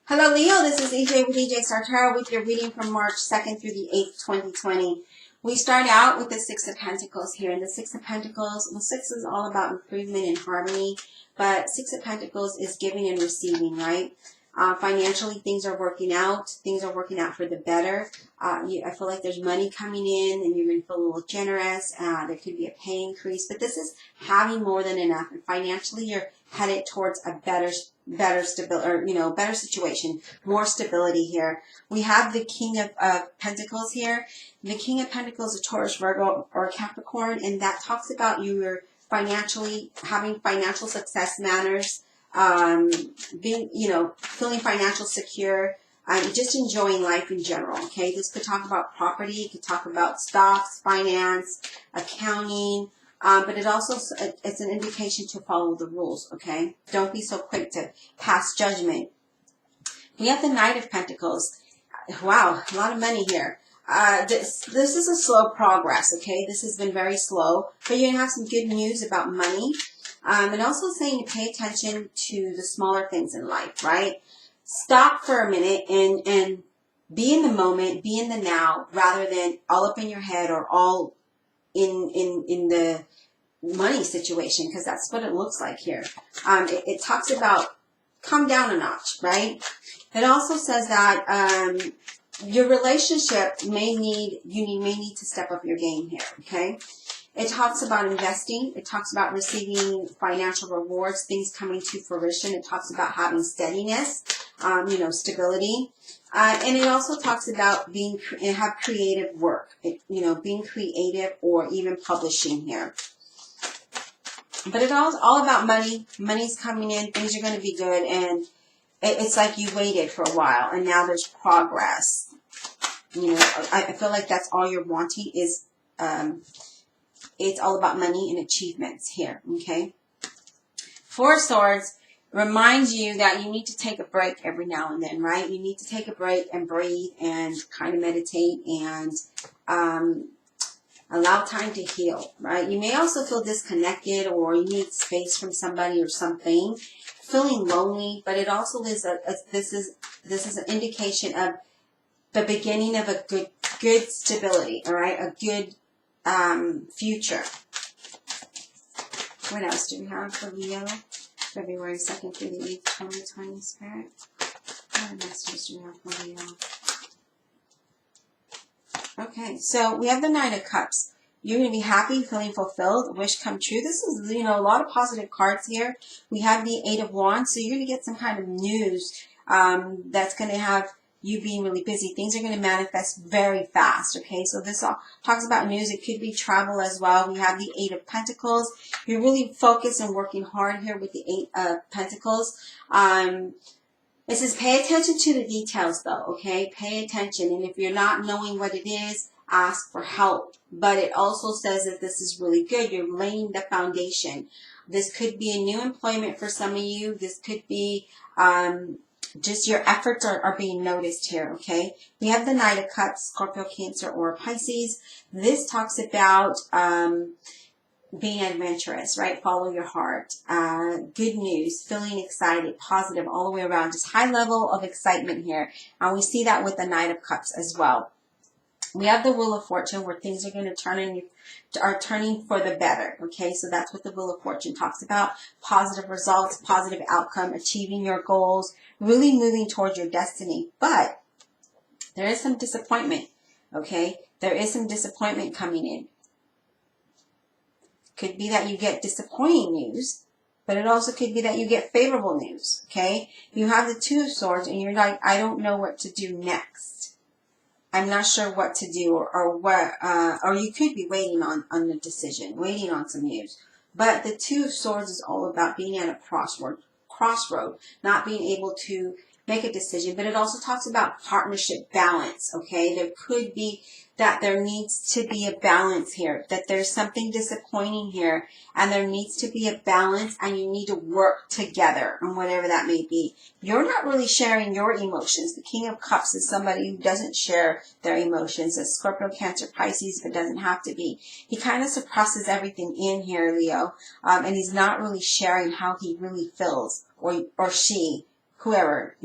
Hello, Leo. This is EJ with EJ Star Tarot with your reading from March 2nd through the 8th, 2020. We start out with the Six of Pentacles here. And the Six of Pentacles, well, Six is all about improvement and harmony, but Six of Pentacles is giving and receiving, right? Financially, things are working out. Things are working out for the better. I feel like there's money coming in and you're going to feel a little generous. There could be a pay increase, but this is having more than enough. And financially, you're headed towards a better stability, or, better situation, more stability here. We have the King of Pentacles here. The King of Pentacles is Taurus, Virgo, or Capricorn, and that talks about you financially having financial success manners, being, feeling financial secure, just enjoying life in general, okay? This could talk about property, it could talk about stocks, finance, accounting, but it's an indication to follow the rules, okay? Don't be so quick to pass judgment. We have the Knight of Pentacles. Wow, a lot of money here. This is a slow progress, okay? This has been very slow, but you're going to have some good news about money. And also saying to pay attention to the smaller things in life, right? Stop for a minute and be in the moment, be in the now, rather than all up in your head or all in the money situation, because that's what it looks like here. It talks about come down a notch, right? It also says that your relationship may need to step up your game here, okay? It talks about investing. It talks about receiving financial rewards, things coming to fruition. It talks about having steadiness, stability. And it also talks about have creative work, being creative or even publishing here. But it's all about money. Money's coming in. Things are going to be good. And it's like you waited for a while and now there's progress. I feel like that's all you're wanting is, it's all about money and achievements here, okay? Four of Swords reminds you that you need to take a break every now and then, right? You need to take a break and breathe and kind of meditate and allow time to heal, right? You may also feel disconnected or you need space from somebody or something, feeling lonely, but it also is this is an indication of the beginning of a good stability, all right? A good future. What else do we have for Leo? February 2nd through the 8th, 2020, Spirit. What messages do we have for Leo? Okay, so we have the Nine of Cups. You're going to be happy, feeling fulfilled, wish come true. This is, a lot of positive cards here. We have the Eight of Wands, so you're going to get some kind of news that's going to have you being really busy. Things are going to manifest very fast, okay? So this all talks about news. It could be travel as well. We have the Eight of Pentacles. You're really focused and working hard here with the Eight of Pentacles. It says pay attention to the details, though, okay? Pay attention. And if you're not knowing what it is, ask for help. But it also says that this is really good. You're laying the foundation. This could be a new employment for some of you. This could be just your efforts are being noticed here, okay? We have the Knight of Cups, Scorpio, Cancer, or Pisces. This talks about being adventurous, right? Follow your heart. Good news, feeling excited, positive all the way around. Just high level of excitement here. And we see that with the Knight of Cups as well. We have the Wheel of Fortune where things are going to are turning for the better, okay? So that's what the Wheel of Fortune talks about. Positive results, positive outcome, achieving your goals, really moving towards your destiny. But there is some disappointment, okay? There is some disappointment coming in. Could be that you get disappointing news, but it also could be that you get favorable news, okay? You have the Two of Swords and you're like, I don't know what to do next. I'm not sure what to do or you could be waiting on a decision, waiting on some news. But the Two of Swords is all about being at a crossroad, not being able to make a decision. But it also talks about partnership balance, okay? There could be that there needs to be a balance here, that there's something disappointing here, and there needs to be a balance, and you need to work together on whatever that may be. You're not really sharing your emotions. The King of Cups is somebody who doesn't share their emotions. A Scorpio, Cancer, Pisces, but doesn't have to be. He kind of suppresses everything in here, Leo, and he's not really sharing how he really feels, or she, whoever,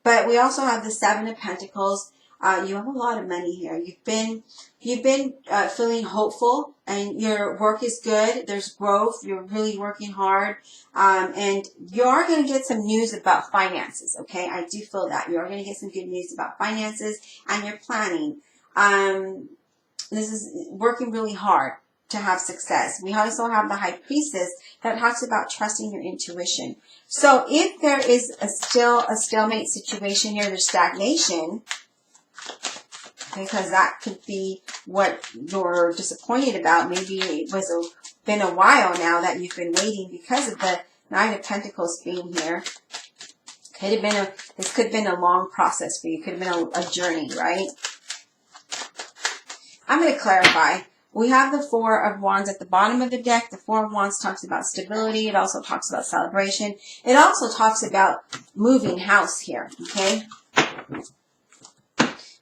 But we also have the Seven of Pentacles. You have a lot of money here. You've been feeling hopeful, and your work is good. There's growth. You're really working hard, and you are going to get some news about finances. Okay, I do feel that you are going to get some good news about finances, and you're planning. This is working really hard to have success. We also have the High Priestess that talks about trusting your intuition. So if there is still a stalemate situation here, there's stagnation, because that could be what you're disappointed about. Maybe it was been a while now that you've been waiting because of the Nine of Pentacles being here. This could have been a long process for you. Could have been a journey, right? I'm going to clarify. We have the Four of Wands at the bottom of the deck. The Four of Wands talks about stability. It also talks about celebration. It also talks about moving house here, okay?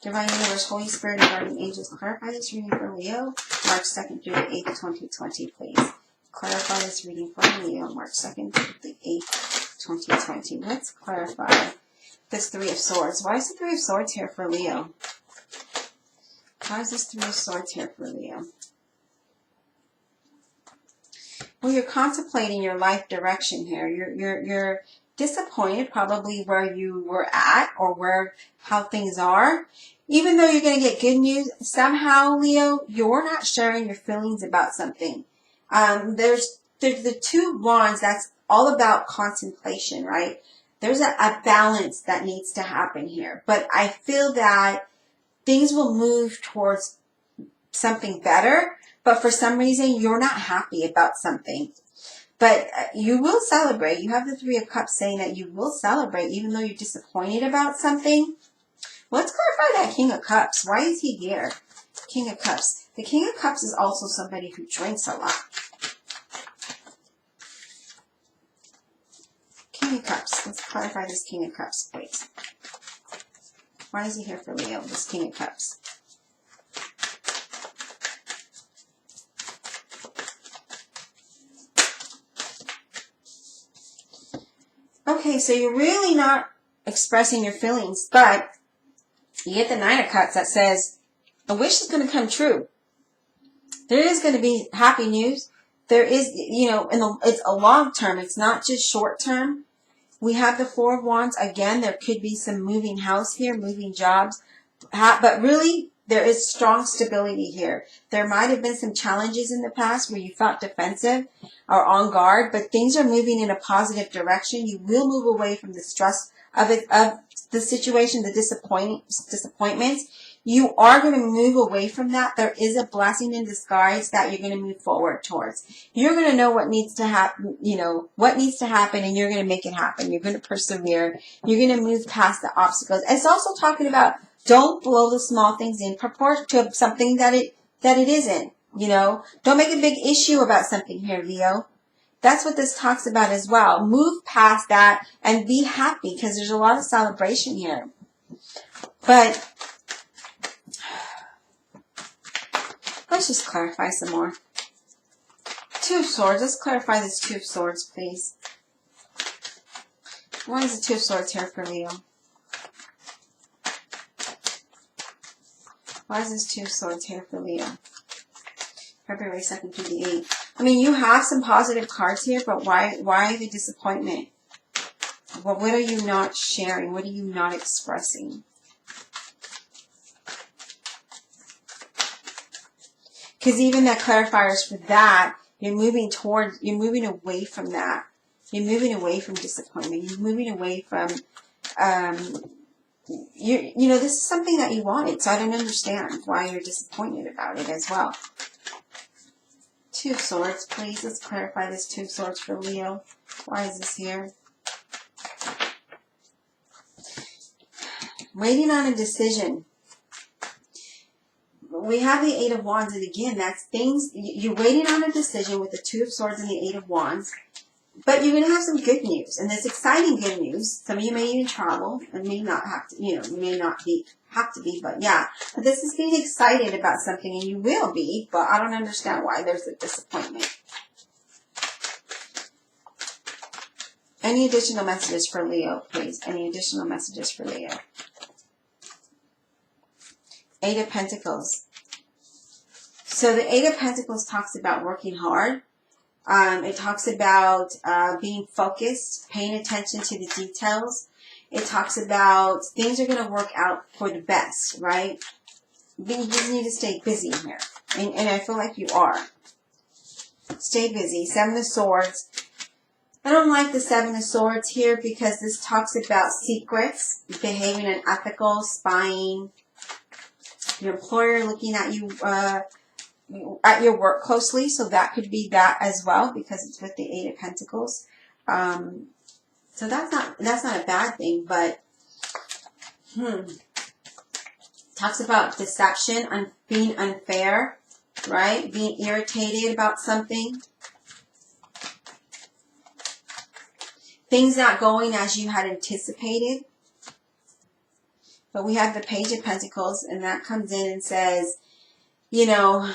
Divine Universe, Holy Spirit, and Guardian Angels, clarify this reading for Leo, March 2nd through the 8th, 2020, please. Clarify this reading for Leo, March 2nd through the 8th, 2020. Let's clarify this Three of Swords. Why is the Three of Swords here for Leo? Why is this Three of Swords here for Leo? Well, you're contemplating your life direction here. You're disappointed probably where you were at or how things are. Even though you're going to get good news, somehow, Leo, you're not sharing your feelings about something. There's the Two of Wands. That's all about contemplation, right? There's a balance that needs to happen here. But I feel that things will move towards something better, but for some reason, you're not happy about something. But you will celebrate. You have the Three of Cups saying that you will celebrate even though you're disappointed about something. Let's clarify that King of Cups. Why is he here? King of Cups. The King of Cups is also somebody who drinks a lot. King of Cups. Let's clarify this King of Cups, please. Why is he here for Leo, this King of Cups? Okay, so you're really not expressing your feelings, but you get the Nine of Cups that says a wish is going to come true. There is going to be happy news. There is, it's a long term. It's not just short term. We have the Four of Wands. Again, there could be some moving house here, moving jobs. But really, there is strong stability here. There might have been some challenges in the past where you felt defensive or on guard, but things are moving in a positive direction. You will move away from the stress of the situation, the disappointments. You are going to move away from that. There is a blessing in disguise that you're going to move forward towards. You're going to know what needs to happen, and you're going to make it happen. You're going to persevere. You're going to move past the obstacles. It's also talking about don't blow the small things in proportion to something that it isn't. Don't make a big issue about something here, Leo. That's what this talks about as well. Move past that and be happy because there's a lot of celebration here. But let's just clarify some more. Two of Swords. Let's clarify this Two of Swords, please. Why is the Two of Swords here for Leo? Why is this Two of Swords here for Leo? February 2nd through the 8th. I mean, you have some positive cards here, but why the disappointment? Well, what are you not sharing? What are you not expressing? Because even that clarifiers for that, you're moving away from that. You're moving away from disappointment. You're moving away from, this is something that you wanted, so I don't understand why you're disappointed about it as well. Two of Swords, please. Let's clarify this Two of Swords for Leo. Why is this here? Waiting on a decision. We have the Eight of Wands, and again, that's things, you're waiting on a decision with the Two of Swords and the Eight of Wands, but you're going to have some good news, and this exciting good news. Some of you may even travel, and may not have to, you may not have to be, but yeah. But this is being excited about something, and you will be, but I don't understand why there's a disappointment. Any additional messages for Leo, please? Any additional messages for Leo? Eight of Pentacles. So the Eight of Pentacles talks about working hard. It talks about being focused, paying attention to the details. It talks about things are going to work out for the best, right? But you just need to stay busy here. And I feel like you are. Stay busy. Seven of Swords. I don't like the Seven of Swords here because this talks about secrets, behaving unethical, spying, your employer looking at you at your work closely, so that could be that as well because it's with the Eight of Pentacles. So that's not a bad thing, but talks about deception, being unfair, right? Being irritated about something. Things not going as you had anticipated. But we have the Page of Pentacles, and that comes in and says, you know,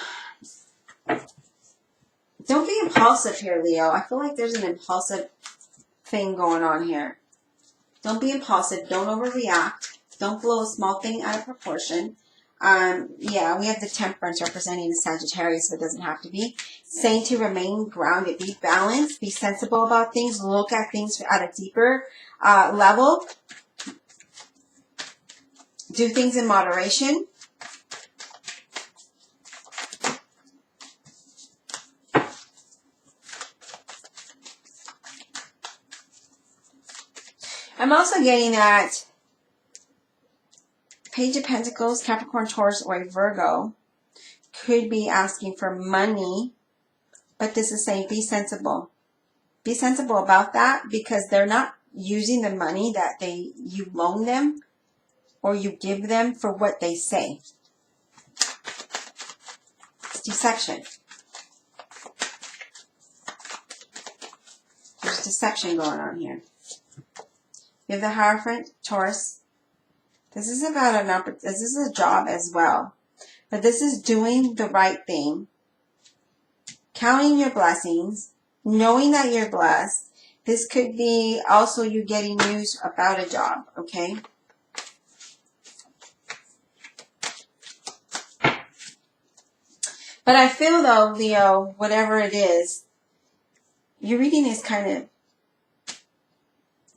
don't be impulsive here, Leo. I feel like there's an impulsive thing going on here. Don't be impulsive. Don't overreact. Don't blow a small thing out of proportion. Yeah, we have the Temperance representing the Sagittarius, but it doesn't have to be. Saying to remain grounded, be balanced, be sensible about things, look at things at a deeper level. Do things in moderation. I'm also getting that Page of Pentacles, Capricorn, Taurus, or a Virgo could be asking for money, but this is saying be sensible. Be sensible about that because they're not using the money that you loan them or you give them for what they say. It's deception. There's deception going on here. You have the Hierophant, Taurus. This is about this is a job as well. But this is doing the right thing. Counting your blessings. Knowing that you're blessed. This could be also you getting news about a job, okay? But I feel though, Leo, whatever it is, your reading is kind of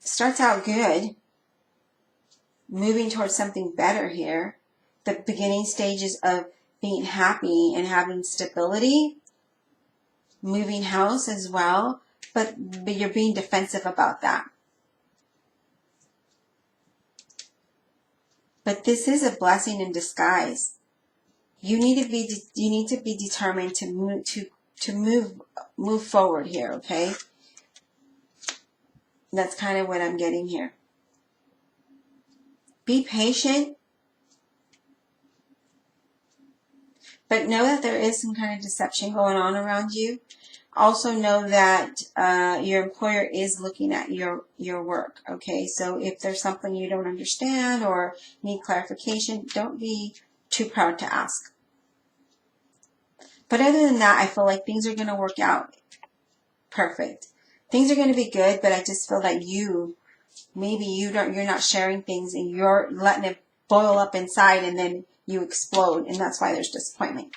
starts out good. Moving towards something better here. The beginning stages of being happy and having stability. Moving house as well. But you're being defensive about that. But this is a blessing in disguise. You need to be determined to move forward here, okay? That's kind of what I'm getting here. Be patient, but know that there is some kind of deception going on around you. Also know that your employer is looking at your work, okay? So if there's something you don't understand or need clarification, don't be too proud to ask. But other than that, I feel like things are going to work out perfect. Things are going to be good, but I just feel like maybe you're not sharing things and you're letting it boil up inside and then you explode, and that's why there's disappointment.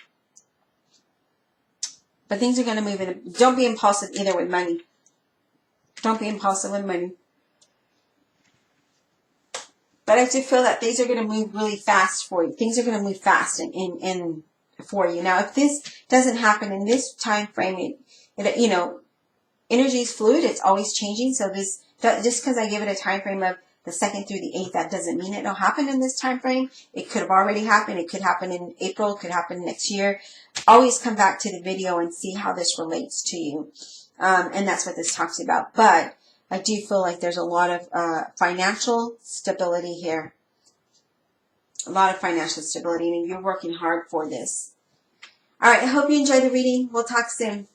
But things are going to move in. Don't be impulsive either with money. Don't be impulsive with money. But I do feel that things are going to move really fast for you. Things are going to move fast in for you. Now, if this doesn't happen in this time frame, you know, energy is fluid. It's always changing. So just because I give it a time frame of the 2nd through the 8th, that doesn't mean it'll happen in this time frame. It could have already happened. It could happen in April. It could happen next year. Always come back to the video and see how this relates to you. And that's what this talks about. But I do feel like there's a lot of financial stability here. A lot of financial stability, and you're working hard for this. All right, I hope you enjoyed the reading. We'll talk soon.